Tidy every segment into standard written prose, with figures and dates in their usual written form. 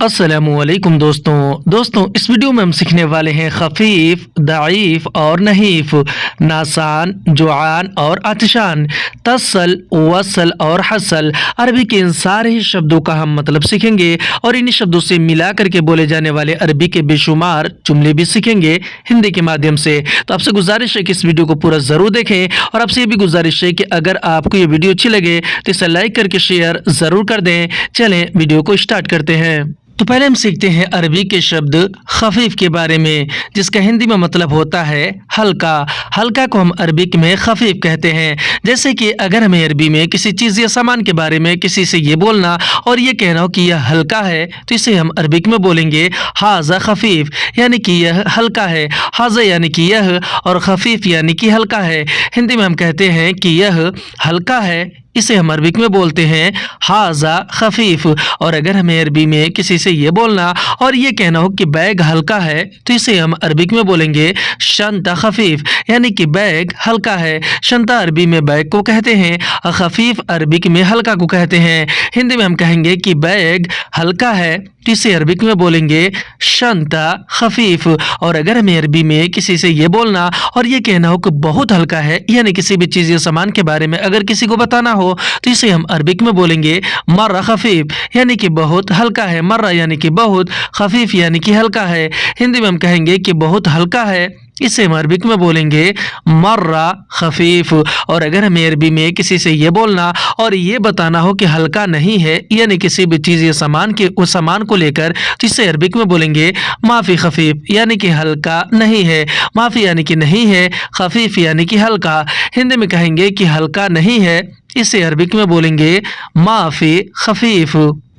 अस्सलामुअलैकुम दोस्तों इस वीडियो में हम सीखने वाले हैं खफीफ, दाईफ और नहीफ, नासान, जुआन और आतिशान, तसल, वसल और हसल। अरबी के इन सारे ही शब्दों का हम मतलब सीखेंगे और इन्हीं शब्दों से मिला करके बोले जाने वाले अरबी के बेशुमार जुमले भी सीखेंगे हिंदी के माध्यम से। तो आपसे गुजारिश है कि इस वीडियो को पूरा ज़रूर देखें और आपसे ये भी गुजारिश है कि अगर आपको ये वीडियो अच्छी लगे तो इसे लाइक करके शेयर ज़रूर कर दें। चलें वीडियो को स्टार्ट करते हैं। तो पहले हम सीखते हैं अरबी के शब्द खफीफ के बारे में, जिसका हिंदी में मतलब होता है हल्का। हल्का को हम अरबी में खफीफ कहते हैं। जैसे कि अगर हमें अरबी में किसी चीज़ या सामान के बारे में किसी से ये बोलना और ये कहना हो कि यह हल्का है, तो इसे हम अरबिक में बोलेंगे हाजा खफीफ, यानी कि यह हल्का है। हाजा यानी कि यह और खफीफ यानी कि हल्का है। हिंदी में हम कहते हैं कि यह हल्का है, इसे हम अरबिक में बोलते हैं हाजा खफीफ। और अगर हमें अरबी में किसी से ये बोलना और ये कहना हो कि बैग हल्का है, तो इसे हम अरबिक में बोलेंगे शंता खफीफ, यानी कि बैग हल्का है। शंता अरबी में बैग को कहते हैं, खफीफ अरबिक में हल्का को कहते हैं। हिंदी में हम कहेंगे कि बैग हल्का है, तो इसे अरबिक में बोलेंगे शंता खफीफ। और अगर हमें अरबी में किसी से ये बोलना और ये कहना हो कि बहुत हल्का है, यानी किसी भी चीज़ या सामान के बारे में अगर किसी को बताना हो, तो इसे हम अरबिक में बोलेंगे मर्रा खफीफ, यानी कि बहुत हल्का है। मर्रा यानी कि बहुत, खफीफ यानी कि हल्का है। हिंदी में हम कहेंगे कि बहुत हल्का है, इसे हम अरबिक में बोलेंगे मर्रा खफीफ। और अगर हमें अरबी में किसी से ये बोलना और ये बताना हो कि हल्का नहीं है, यानी किसी भी चीज़ या सामान के उस सामान को लेकर, तो इसे अरबिक में बोलेंगे माफ़ी खफीफ, यानी कि हल्का नहीं है। माफ़ी यानी कि नहीं है, खफीफ यानी कि हल्का। हिंदी में कहेंगे कि हल्का नहीं है, इसे अरबिक में बोलेंगे माफ़ी खफीफ।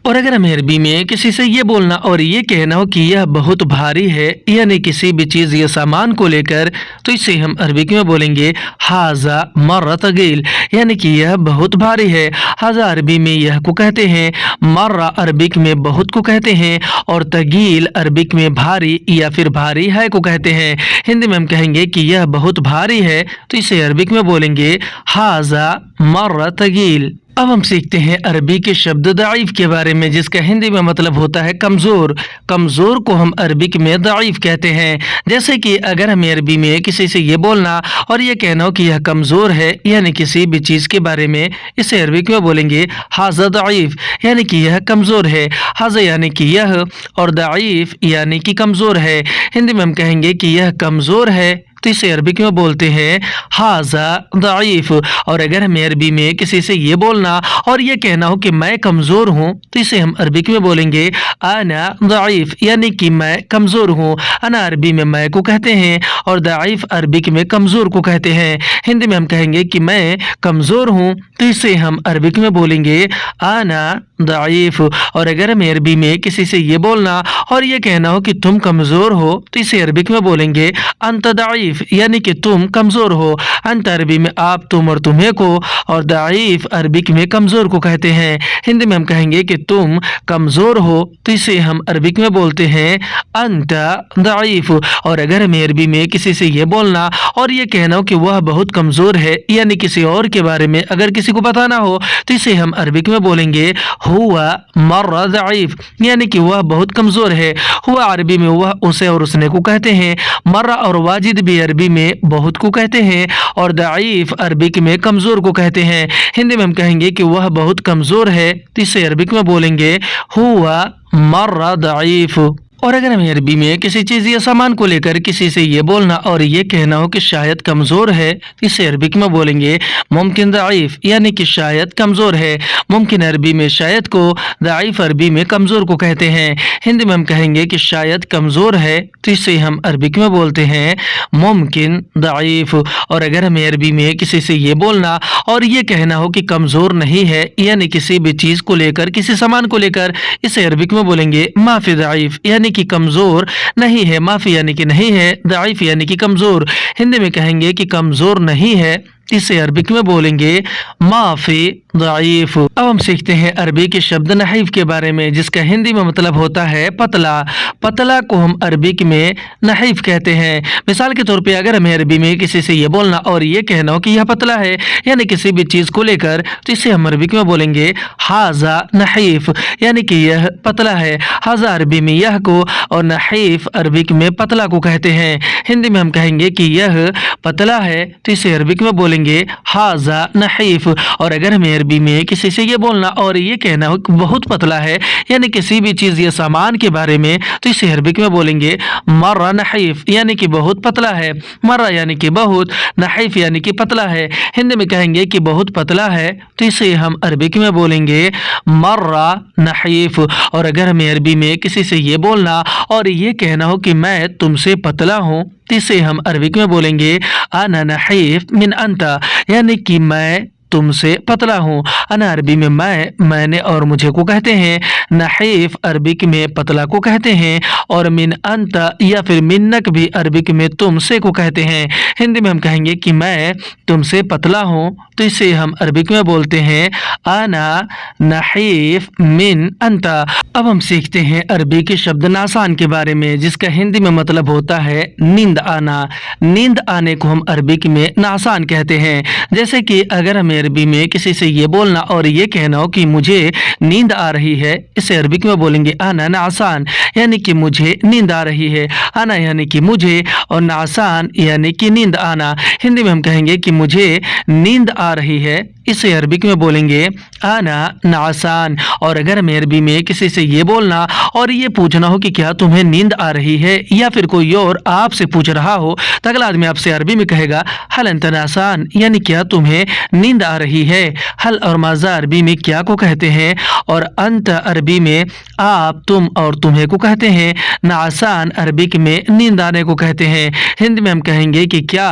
और अगर हमें अरबी में किसी से ये बोलना और ये कहना हो कि यह बहुत भारी है, यानी किसी भी चीज़ या सामान को लेकर, तो इसे हम अरबिक में बोलेंगे हाजा मर्रा तगील, यानी कि यह बहुत भारी है। हाजा अरबी में यह को कहते हैं, मर्रा अरबिक में बहुत को कहते हैं और तगील अरबिक में भारी या फिर भारी है को कहते हैं। हिंदी में हम कहेंगे कि यह बहुत भारी है, तो इसे अरबिक में बोलेंगे हाजा मर्रा तगील। अब हम सीखते हैं अरबी के शब्द दाईफ के बारे में, जिसका हिंदी में मतलब होता है कमज़ोर। कमज़ोर को हम अरबिक में दाईफ कहते हैं। जैसे कि अगर हमें अरबी में किसी से ये बोलना और ये कहना हो कि यह कमज़ोर है, यानी किसी भी चीज़ के बारे में, इसे अरबिक में बोलेंगे हाजा दाईफ, यानी कि यह कमज़ोर है। हाजा यानी कि यह और दाईफ यानी कि कमज़ोर है। हिंदी में हम कहेंगे कि यह कमज़ोर है, तो इसे अरबिक में बोलते हैं हाजा दाईफ। और अगर हमें अरबी में किसी से ये बोलना और ये कहना हो कि मैं कमज़ोर हूँ, तो इसे हम अरबिक में बोलेंगे आना दाईफ, यानी कि मैं कमज़ोर हूँ। अना अरबी में मैं को कहते हैं और दाईफ अरबिक में कमज़ोर को कहते हैं। हिंदी में हम कहेंगे कि मैं कमज़ोर हूँ, तो इसे हम अरबिक में बोलेंगे आना दाईफ। और अगर हमें अरबी में किसी से ये बोलना और ये कहना हो कि तुम कमज़ोर हो, तो इसे अरबिक में बोलेंगे अंत दाईफ, यानी कि तुम कमज़ोर हो। अंत अरबी में आप, तुम और तुम्हें को, और दाईफ अरबिक में कमज़ोर को कहते हैं। हिंदी में हम कहेंगे कि तुम कमज़ोर हो, तो इसे हम अरबिक में बोलते हैं अंत दाईफ। और अगर हमें अरबी में किसी से ये बोलना और ये कहना हो कि वह बहुत कमज़ोर है, यानी किसी और के बारे में अगर किसी को बताना हो, तो इसे हम अरबिक में बोलेंगे हुआ मर्रा दाईफ, यानी कि वह बहुत कमज़ोर है। हुआ अरबी में वह, उसे और उसने को कहते हैं। मर्रा और वाजिद भी अरबी में बहुत को कहते हैं और दाईफ अरबिक में कमज़ोर को कहते हैं। हिंदी में हम कहेंगे कि वह बहुत कमज़ोर है, तो इसे अरबिक में बोलेंगे हुआ मर्रा दाईफ। और अगर हमें अरबी में किसी चीज़ या सामान को लेकर किसी से ये बोलना और ये कहना हो कि शायद कमज़ोर है, तो इसे अरबिक में बोलेंगे मुमकिन दाईफ, यानी कि शायद कमज़ोर है। मुमकिन अरबी में शायद को, दाईफ अरबी में कमज़ोर को कहते हैं। हिंदी में हम कहेंगे कि शायद कमज़ोर है, तो इसे हम अरबिक में बोलते हैं मुमकिन दाईफ। और अगर हमें अरबी में किसी से ये बोलना और ये कहना हो कि कमज़ोर नहीं है, यानी किसी भी चीज़ को लेकर, किसी सामान को लेकर, इसे अरबिक में बोलेंगे माफ़ी दाईफ, यानी कि कमज़ोर नहीं है। माफ़ी यानी कि नहीं है, दाईफ यानी कि कमज़ोर। हिंदी में कहेंगे कि कमज़ोर नहीं है, इसे अरबिक में बोलेंगे माफी ज़ईफ़। अब हम सीखते हैं अरबी के शब्द नहीफ के बारे में, जिसका हिंदी में मतलब होता है पतला। पतला को हम अरबिक में नहीफ कहते हैं। मिसाल के तौर पे अगर हमें अरबी में किसी से ये बोलना और ये कहना हो कि यह पतला है, यानी किसी भी चीज़ को लेकर, तो इसे हम अरबिक में बोलेंगे हाजा नहीफ, यानी कि यह पतला है। हाजा अरबी में यह को और नहीफ अरबिक में पतला को कहते हैं। हिंदी में हम कहेंगे कि यह पतला है, तो इसे अरबिक में बोलेंगे हाजा नहीफ। और अगर हमें अरबी में किसी से ये बोलना और ये कहना हो कि बहुत पतला है, यानी किसी भी चीज़ या सामान के बारे में, तो इसे अरबिक में बोलेंगे मर्रा नहीफ, यानी कि बहुत पतला है। मर्रा यानी कि बहुत, नहीफ यानी कि पतला है। हिंदी में कहेंगे कि बहुत पतला है, तो इसे हम अरबिक में बोलेंगे मर्रा नहीफ। और अगर हमें अरबी में किसी से ये बोलना और ये कहना हो कि मैं तुमसे पतला हूँ, तो इसे हम अरबिक में बोलेंगे अना नहीफ मिन अंता, यानी कि मैं तुमसे पतला हूँ। अना अरबी में मैंने और मुझे को कहते हैं। नहीफ अरबिक में पतला को कहते हैं। और मिन अंता या फिर मिन्नक भी अरबिक में तुमसे को कहते हैं। हिंदी में हम कहेंगे कि मैं तुमसे पतला हूँ, तो इसे हम अरबिक में बोलते हैं अना नहीफ मिन अंता। अब हम सीखते हैं अरबी के शब्द नासान के बारे में, जिसका हिंदी में मतलब होता है नींद आना। नींद आने को हम अरबिक में नासान कहते हैं। जैसे कि अगर हमें अरबी में किसी से ये बोलना और ये कहना हो कि मुझे नींद आ रही है, इसे अरबिक में बोलेंगे अना नासान, यानी कि मुझे नींद आ रही है। अना यानी कि मुझे और नासान यानी कि नींद आना। हिंदी में हम कहेंगे कि मुझे नींद आ रही है, इसे अरबिक में बोलेंगे आना नासान। और अगर हमें अरबी में किसी से ये बोलना और ये पूछना हो कि क्या तुम्हें नींद आ रही है, या फिर कोई और आपसे पूछ रहा हो, तो अगला आदमी आपसे अरबी में कहेगा हल अंत नासान, यानी क्या तुम्हें नींद आ रही है। हल और माजा अरबी में क्या को कहते हैं, और अंत अरबी में आप, तुम और तुम्हें को कहते हैं। नासान अरबिक में नींद आने को कहते हैं। हिंदी में हम कहेंगे कि क्या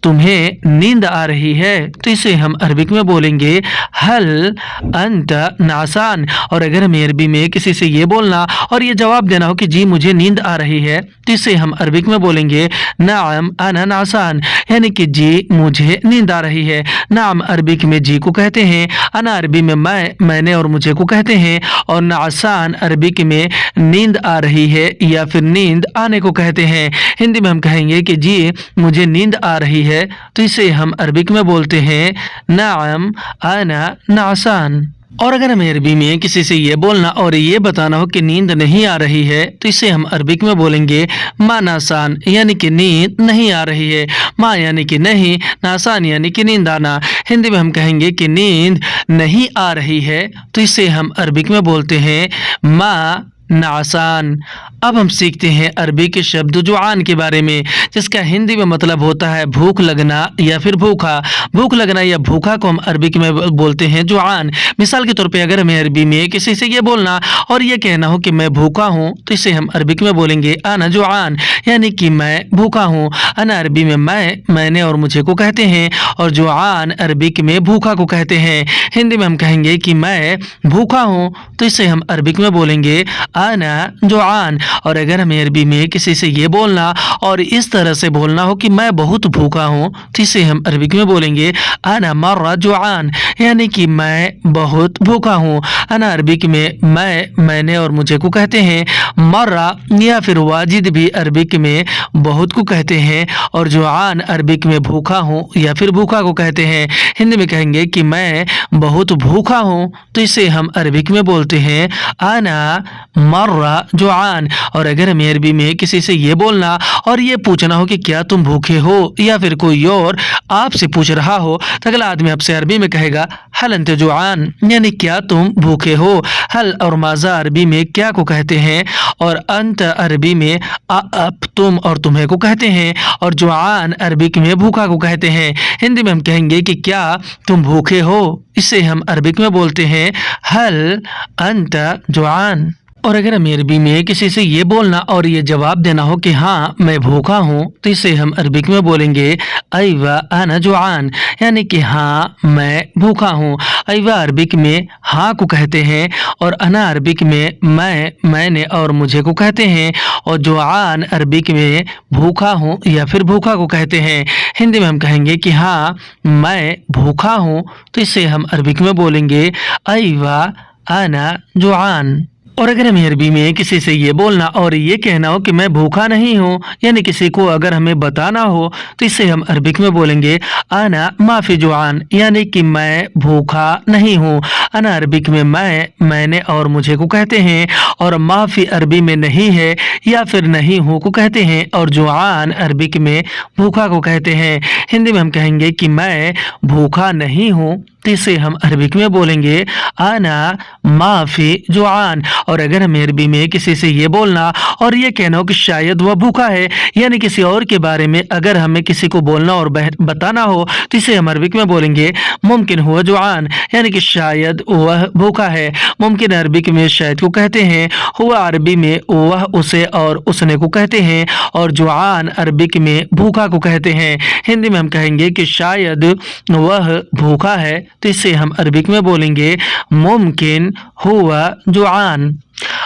तुम्हें नींद आ रही है, तो इसे हम अरबिक में बोलेंगे हल अंत नासान। और अगर हमें अरबी में किसी से ये बोलना और ये जवाब देना हो कि जी मुझे नींद आ रही है, तो इसे हम अरबिक में बोलेंगे नाम अना नासान, यानी कि जी मुझे नींद आ रही है। नाम अरबिक में जी को कहते हैं। अना अरबी में मैंने और मुझे को कहते हैं। और नासान अरबिक में नींद आ रही है या फिर नींद आने को कहते हैं। हिंदी में हम कहेंगे कि जी मुझे नींद आ रही है, तो इसे हम अरबिक में बोलते हैं नाम अना नासान। और अगर हमें अरबी में किसी से ये बोलना और ये बताना हो कि नींद नहीं आ रही है, तो इसे हम अरबिक में बोलेंगे मा नासान, यानी कि नींद नहीं आ रही है। माँ यानी कि नहीं, नासान यानी कि नींद आना। हिंदी में हम कहेंगे कि नींद नहीं आ रही है, तो इसे हम अरबिक में बोलते हैं मा नासान। अब हम सीखते हैं अरबी के शब्द जुआन के बारे में, जिसका हिंदी में मतलब होता है भूख लगना या फिर भूखा। भूख लगना या भूखा को हम अरबिक में बोलते हैं जुआन। मिसाल के तौर पे अगर हमें अरबी में किसी से ये बोलना और ये कहना हो कि मैं भूखा हूँ, तो इसे हम अरबिक में बोलेंगे अना जुआन, यानी कि मैं भूखा हूँ। अना अरबी में मैंने और मुझे को कहते हैं। और जुआन अरबिक में भूखा को कहते हैं। हिंदी में हम कहेंगे कि मैं भूखा हूँ, तो इसे हम अरबिक में बोलेंगे अना जुआन। और अगर हमें अरबी में किसी से ये बोलना और इस तरह से बोलना हो कि मैं बहुत भूखा हूँ, तो इसे हम अरबिक में बोलेंगे अना मर्रा जुआन, यानी कि मैं बहुत भूखा हूँ। अना अरबिक में मैंने और मुझे को कहते हैं। मर्रा या फिर वाजिद भी अरबिक में बहुत को कहते हैं। और जुआन अरबिक में भूखा हूँ या फिर भूखा को कहते हैं। हिंदी में कहेंगे कि मैं बहुत भूखा हूँ, तो इसे हम अरबिक में बोलते हैं अना मर्रा जुआन। और अगर हमें अरबी में किसी से ये बोलना और ये पूछना हो कि क्या तुम भूखे हो, या फिर कोई और आपसे पूछ रहा हो, तो अगला आदमी आपसे अरबी में कहेगा हल अंत जुआन, यानी क्या तुम भूखे हो। हल और माजा अरबी में क्या को कहते हैं। और अंत अरबी में आप, तुम और तुम्हें को कहते हैं। और जुआन अरबिक में भूखा को कहते हैं। हिंदी में हम कहेंगे कि क्या तुम भूखे हो, इसे हम अरबिक में बोलते हैं हल अंत जुआन। और अगर हमें अरबी में किसी से ये बोलना और ये जवाब देना हो कि हाँ मैं भूखा हूँ, तो इसे हम अरबिक में बोलेंगे अयवा अना जुआन, यानी कि हाँ मैं भूखा हूँ। अयवा अरबिक में हाँ को कहते हैं और अना अरबिक में मैंने और मुझे को कहते हैं, और जुआन अरबिक में भूखा हूँ या फिर भूखा को कहते हैं। हिंदी में हम कहेंगे कि हाँ मैं भूखा हूँ, तो इसे हम अरबिक में बोलेंगे अयवा अना जुआन। और अगर हमें अरबी में किसी से ये बोलना और ये कहना हो कि मैं भूखा नहीं हूँ, यानी किसी को अगर हमें बताना हो, तो इसे हम अरबिक में बोलेंगे अना माफी जुआन, यानी कि मैं भूखा नहीं हूँ। अना अरबिक में मैंने और मुझे को कहते हैं, और माफी अरबी में नहीं है या फिर नहीं हूँ को कहते हैं, और जुआन अरबिक में भूखा को कहते हैं। हिंदी में हम कहेंगे कि मैं भूखा नहीं हूँ, तो इसे हम अरबिक में बोलेंगे अना माफी जुआन। और अगर हमें अरबी में किसी से ये बोलना और ये कहना हो कि शायद वह भूखा है, यानी किसी और के बारे में अगर हमें किसी को बोलना और बताना हो, तो इसे हम अरबिक में बोलेंगे मुमकिन हुआ जुआन, यानी कि शायद वह भूखा है। मुमकिन अरबिक में शायद को कहते हैं, हुआ अरबी में वह उसे और उसने को कहते हैं, और जुआन अरबिक में भूखा को कहते हैं। हिंदी में हम कहेंगे कि शायद वह भूखा है, तो इसे हम अरबिक में बोलेंगे मुमकिन हुआ जुआन।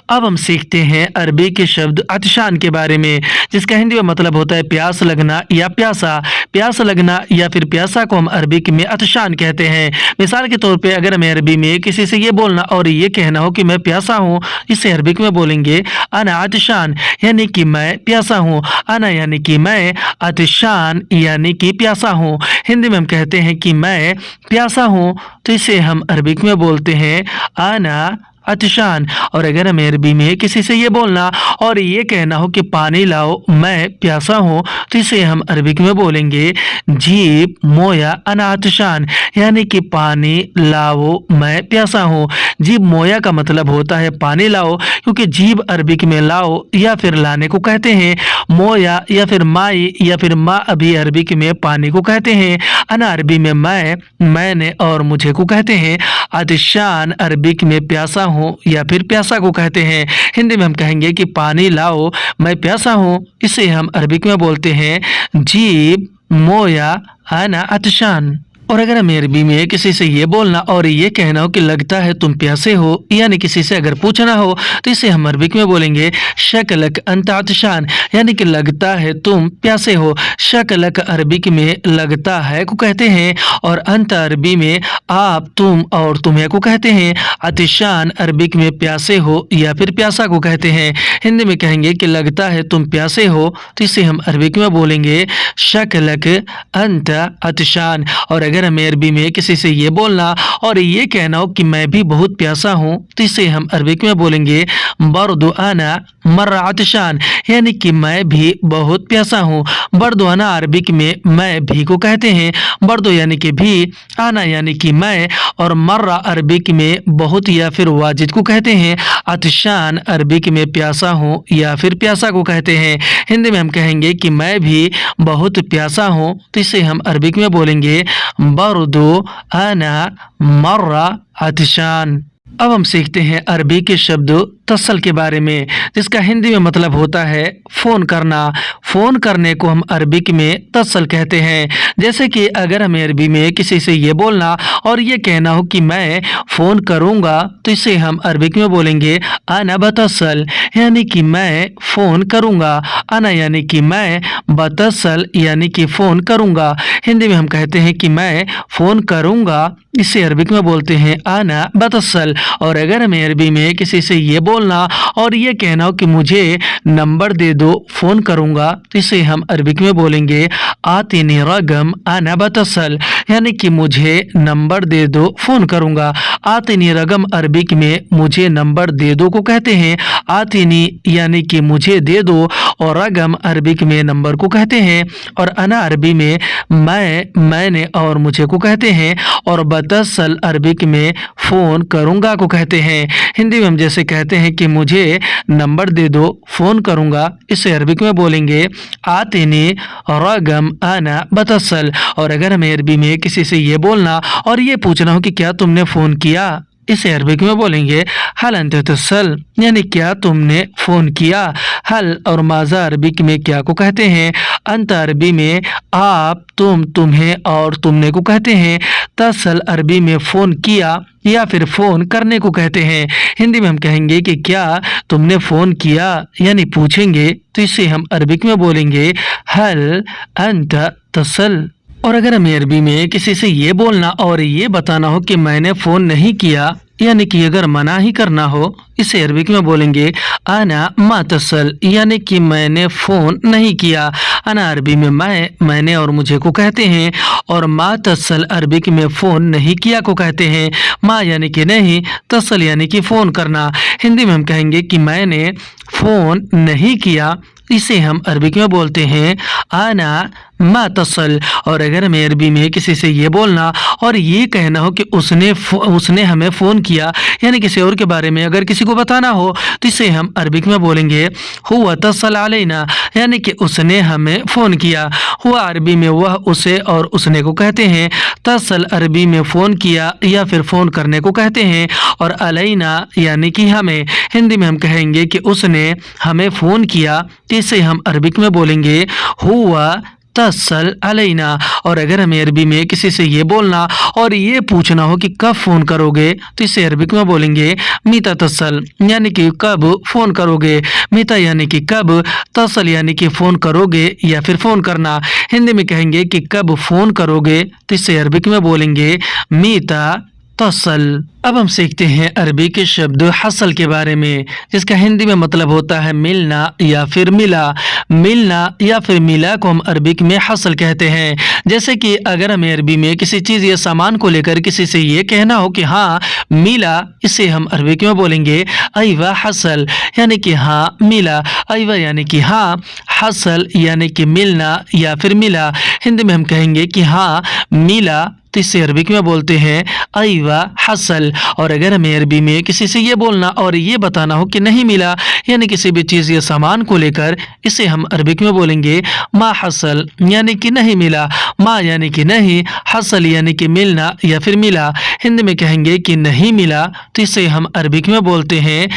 अब हम सीखते हैं अरबी के शब्द अतशान के बारे में, जिसका हिंदी में मतलब होता है प्यास लगना या प्यासा। प्यास लगना या फिर प्यासा को हम अरबिक में अतशान कहते हैं। मिसाल के तौर पे अगर हमें अरबी में किसी से ये बोलना और ये कहना हो कि मैं प्यासा हूँ, इसे अरबिक में बोलेंगे अना अतशान, यानी कि मैं प्यासा हूँ। अना यानी कि मैं, अतशान यानी कि प्यासा हूँ। हिंदी में हम कहते हैं कि मैं प्यासा हूँ, तो इसे हम अरबिक में बोलते हैं अना अतशान। और अगर हमें अरबी में किसी से ये बोलना और ये कहना हो कि पानी लाओ मैं प्यासा हूँ, तो इसे हम अरबिक में बोलेंगे जीब मोया अना अतशान, यानी कि पानी लाओ मैं प्यासा हूँ। जीब मोया का मतलब होता है पानी लाओ, क्योंकि जीब अरबिक में लाओ या फिर लाने को कहते हैं। मोया या फिर माई या फिर माँ अभी अरबिक में पानी को कहते हैं। अना अरबी में मैंने और मुझे को कहते हैं। अतशान अरबिक में प्यासा हूँ या फिर प्यासा को कहते हैं। हिंदी में हम कहेंगे कि पानी लाओ मैं प्यासा हूँ, इसे हम अरबिक में बोलते हैं जीब मोया अना अतशान। और अगर हमें अरबी में किसी से ये बोलना और ये कहना हो कि लगता है तुम प्यासे हो, यानी किसी से अगर पूछना हो, तो इसे हम अरबिक में बोलेंगे शकलक अंत अतशान, यानी कि लगता है तुम प्यासे हो। शकलक अरबिक में लगता है को कहते हैं, और अंत अरबी में आप तुम और तुम्हें को कहते हैं। अतशान अरबिक में प्यासे हो या फिर प्यासा को कहते हैं। हिंदी में कहेंगे कि लगता है तुम प्यासे हो, तो इसे हम अरबिक में बोलेंगे शकलक अंत अतशान। और अगर हमें अरबी में किसी से ये बोलना और ये कहना हो कि मैं भी बहुत प्यासा हूँ, तो इसे हम अरबिक में बोलेंगे बर्दु अना मर्रा अतशान, यानी कि मैं भी बहुत प्यासा हूँ। बर्दु अना अरबिक में मैं भी को कहते हैं। बर्दु यानी कि भी, आना यानी कि मैं, और मर्रा अरबिक में बहुत या फिर वाजिद को कहते हैं। अतशान अरबिक में प्यासा हूँ या फिर प्यासा को कहते हैं। हिंदी में हम कहेंगे कि मैं भी बहुत प्यासा हूँ, तो इसे हम अरबिक में बोलेंगे बर्दु अना मर्रा अतशान। अब हम सीखते हैं अरबी के शब्द तसल के बारे में, जिसका हिंदी में मतलब होता है फ़ोन करना। फ़ोन करने को हम अरबिक में तसल कहते हैं। जैसे कि अगर हमें अरबी में किसी से ये बोलना और ये कहना हो कि मैं फ़ोन करूँगा, तो इसे हम अरबिक में बोलेंगे अना बतसल, यानी कि मैं फ़ोन करूँगा। अना यानी कि मैं, बतसल यानी कि फ़ोन करूँगा। हिंदी में हम कहते हैं कि मैं फ़ोन करूँगा, इसे अरबिक में बोलते हैं अना बतसल। और अगर हमें अरबी में किसी से ये बोलना और ये कहना हो कि मुझे नंबर दे दो फ़ोन करूँगा, तो इसे हम अरबिक में बोलेंगे आतिनी रगम अना बतसल, यानी कि मुझे नंबर दे दो फ़ोन करूँगा। आतिनी रगम अरबिक में मुझे नंबर दे दो को कहते हैं। आतिनी यानी कि मुझे दे दो, और रगम अरबिक में नंबर को कहते हैं। और अना अरबी में मैंने और मुझे को कहते हैं। और बतसल अरबिक में फ़ोन करूँगा को कहते हैं। हिंदी में हम जैसे कहते हैं कि मुझे नंबर दे दो फ़ोन करूँगा, इसे अरबिक में बोलेंगे आतिनी रगम अना बतसल। और अगर हमें अरबी में किसी से ये बोलना और ये पूछना हो कि क्या तुमने फ़ोन किया, इसे अरबिक में बोलेंगे हल अंत तसल, यानी क्या तुमने फ़ोन किया। हल और माज़ा अरबिक में क्या को कहते हैं। अंत अरबी में आप, तुम, तुम्हें और तुमने को कहते हैं। तसल अरबी में फ़ोन किया या फिर फ़ोन करने को कहते हैं। हिंदी में हम कहेंगे कि क्या तुमने फ़ोन किया, यानी पूछेंगे, तो इसे हम अरबिक में बोलेंगे हल अंत तसल। और अगर हमें अरबी में किसी से ये बोलना और ये बताना हो कि मैंने फ़ोन नहीं किया, यानी कि अगर मना ही करना हो, इसे अरबिक में बोलेंगे आना मा तसल, यानी कि मैंने फ़ोन नहीं किया। अना अरबी में मैंने और मुझे को कहते हैं, और मा तसल अरबिक में फ़ोन नहीं किया को कहते हैं। मा यानी कि नहीं, तसल यानी कि फ़ोन करना। हिंदी में हम कहेंगे कि मैंने फ़ोन नहीं किया, इसे हम अरबिक में बोलते हैं आना मा तसल। और अगर हमें अरबी में किसी से ये बोलना और ये कहना हो कि उसने हमें फ़ोन किया, यानी किसी और के बारे में अगर किसी को बताना हो, तो इसे हम अरबिक में बोलेंगे हुआ तसल अलैना, यानी कि उसने हमें फ़ोन किया। हुआ अरबी में वह, उसे और उसने को कहते हैं। तसल अरबी में फ़ोन किया या फिर फ़ोन करने को कहते हैं। और अलैना यानी कि हमें। हिंदी में हम कहेंगे कि उसने हमें फ़ोन किया, इसे हम अरबिक में बोलेंगे हुआ तसल अलैना। और अगर हमें अरबी में किसी से ये बोलना और ये पूछना हो कि कब फ़ोन करोगे, तो इसे अरबिक में बोलेंगे मीता तसल, यानी कि कब फ़ोन करोगे। मीता यानी कि कब, तसल यानी कि फ़ोन करोगे या फिर फ़ोन करना। हिंदी में कहेंगे कि कब फ़ोन करोगे, तो इसे अरबिक में बोलेंगे मीता तसल। अब हम सीखते हैं अरबी के शब्द हसल के बारे में, जिसका हिंदी में मतलब होता है मिलना या फिर मिला। मिलना या फिर मिला को हम अरबिक में हसल कहते हैं। जैसे कि अगर हमें अरबी में किसी चीज़ या सामान को लेकर किसी से ये कहना हो कि हाँ मिला, इसे हम अरबिक में बोलेंगे अयवा हसल, यानी कि हाँ मिला। अयवा यानी कि हाँ, हसल यानी कि मिलना या फिर मिला। हिंदी में हम कहेंगे कि हाँ मिला, तो इसे अरबिक में बोलते हैं अयवा हसल। और अगर हमें अरबी में किसी से ये बोलना और ये बताना हो कि नहीं मिला, यानी किसी भी चीज़ या सामान को लेकर, इसे हम अरबिक में बोलेंगे मा हसल, यानी कि नहीं मिला। मा यानी कि नहीं, हसल यानी कि मिलना या फिर मिला। हिंदी में कहेंगे कि नहीं मिला, तो इसे हम अरबिक में बोलते हैं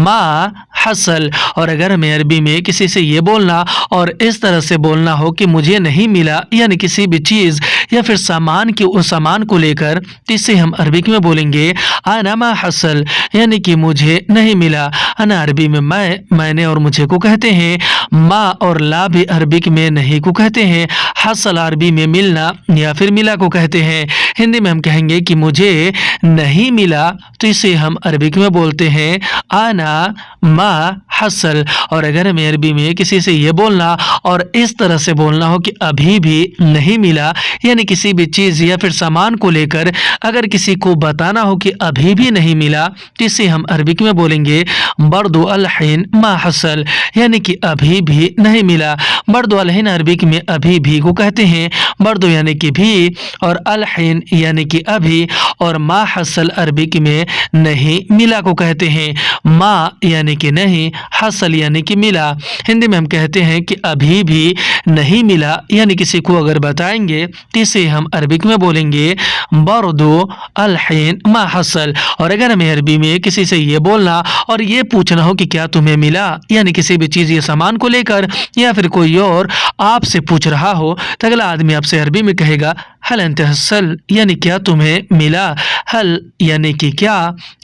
मा हसल। और अगर हमें अरबी में किसी से ये बोलना और इस तरह से बोलना हो कि मुझे नहीं मिला, यानी किसी भी चीज़ या फिर सामान को लेकर, तो इसे हम अरबिक में बोलेंगे आना मा हसल, यानी कि मुझे नहीं मिला। अना अरबी में मैंने और मुझे को कहते हैं। मा और ला भी अरबिक में नहीं को कहते हैं। हसल अरबी में मिलना या फिर मिला को कहते हैं। हिंदी में हम कहेंगे कि मुझे नहीं मिला, तो इसे हम अरबिक में बोलते हैं आना मा हसल। और अगर हमें अरबी में किसी से ये बोलना और इस तरह से बोलना हो कि अभी भी नहीं मिला, यानी किसी भी चीज़ या फिर सामान को लेकर अगर किसी को बताना हो कि अभी भी नहीं मिला, तो इसे हम अरबिक में बोलेंगे बर्दु अलहिन मा हसल, यानी कि अभी भी नहीं मिला। बर्दु अलहिन अरबिक में अभी भी को कहते हैं। बर्दु यानी कि भी और अलहिन यानी कि अभी, और मा हसल अरबिक में नहीं मिला को कहते हैं। मा यानी कि नहीं, हसल यानी कि मिला। हिंदी में हम कहते हैं कि अभी भी नहीं मिला, यानी किसी को अगर बताएंगे, तो इसे हम अरबिक में बोलेंगे बर्दु अलहिन मा हसल। और अगर हमें अरबी में किसी से ये बोलना और ये पूछना हो कि क्या तुम्हें मिला, यानी किसी भी चीज़ या सामान को लेकर, या फिर कोई और आपसे पूछ रहा हो, तो अगला आदमी आपसे अरबी में कहेगा हल अंत हसल, यानी क्या तुम्हें मिला। हल यानी कि क्या,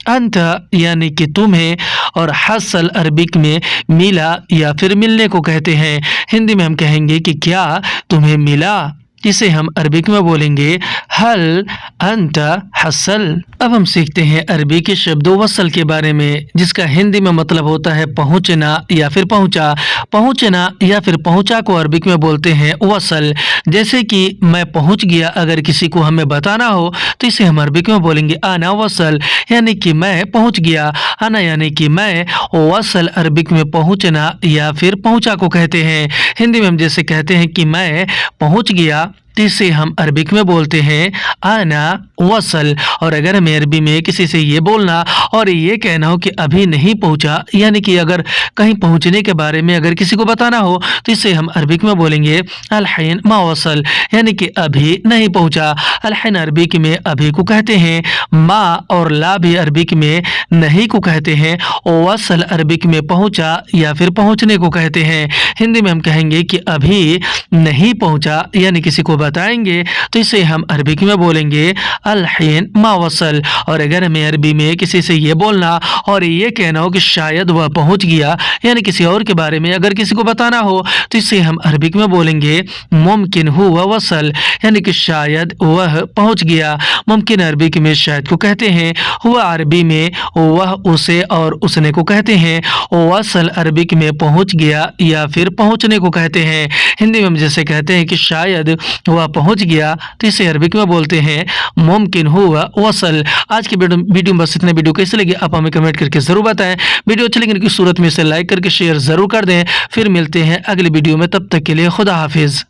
अंत यानी कि तुम्हें, और हसल अरबिक में मिला या फिर मिलने को कहते हैं। हिंदी में हम कहेंगे कि क्या तुम्हें मिला, इसे हम अरबिक में बोलेंगे हल अंत हसल। अब हम सीखते हैं अरबी के शब्द वसल के बारे में, जिसका हिंदी में मतलब होता है पहुंचना या फिर पहुंचा। पहुंचना या फिर पहुंचा को अरबिक में बोलते हैं वसल। जैसे कि मैं पहुंच गया, अगर किसी को हमें बताना हो, तो इसे हम अरबिक में बोलेंगे आना वसल, यानी कि मैं पहुंच गया। आना यानी कि मैं, वसल अरबिक में पहुंचना या फिर पहुंचा को कहते हैं। हिंदी में हम जैसे कहते हैं कि मैं पहुंच गया, तो इसे हम अरबिक में बोलते हैं आना वसल। और अगर हमें अरबी में किसी से ये बोलना और ये कहना हो कि अभी नहीं पहुंचा, यानी कि अगर कहीं पहुंचने के बारे में अगर किसी को बताना हो तो इसे हम अरबिक में बोलेंगे अल-हिन मा वसल, यानी कि अभी नहीं पहुंचा। अल-हिन अरबिक में अभी को कहते हैं, मा और ला भी अरबिक में नहीं को कहते हैं, वसल अरबिक में पहुंचा या फिर पहुंचने को कहते हैं। हिंदी में हम कहेंगे कि अभी नहीं पहुंचा, यानी किसी को बताएंगे तो इसे हम अरबिक में बोलेंगे अल-हिन मा वसल। और अगर हमें अरबी में किसी से ये बोलना और ये कहना हो कि शायद वह पहुंच गया, यानी किसी और के बारे में अगर किसी को बताना हो तो इसे हम अरबिक में बोलेंगे मुमकिन हुआ वसल, यानी कि शायद वह पहुंच गया। मुमकिन अरबिक में शायद को कहते हैं, हुआ अरबी में वह उसे और उसने को कहते हैं, वसल अरबिक में पहुंच गया या फिर पहुंचने को कहते हैं। हिंदी में हम जैसे कहते हैं कि शायद वह पहुंच गया तो इसे अरबिक में बोलते हैं मुमकिन हुआ वसल। आज की वीडियो में बस इतने। वीडियो कैसे लगी आप हमें कमेंट करके जरूर बताएं। वीडियो अच्छी लगी की सूरत में इसे लाइक करके शेयर जरूर कर दें। फिर मिलते हैं अगली वीडियो में, तब तक के लिए खुदा हाफिज।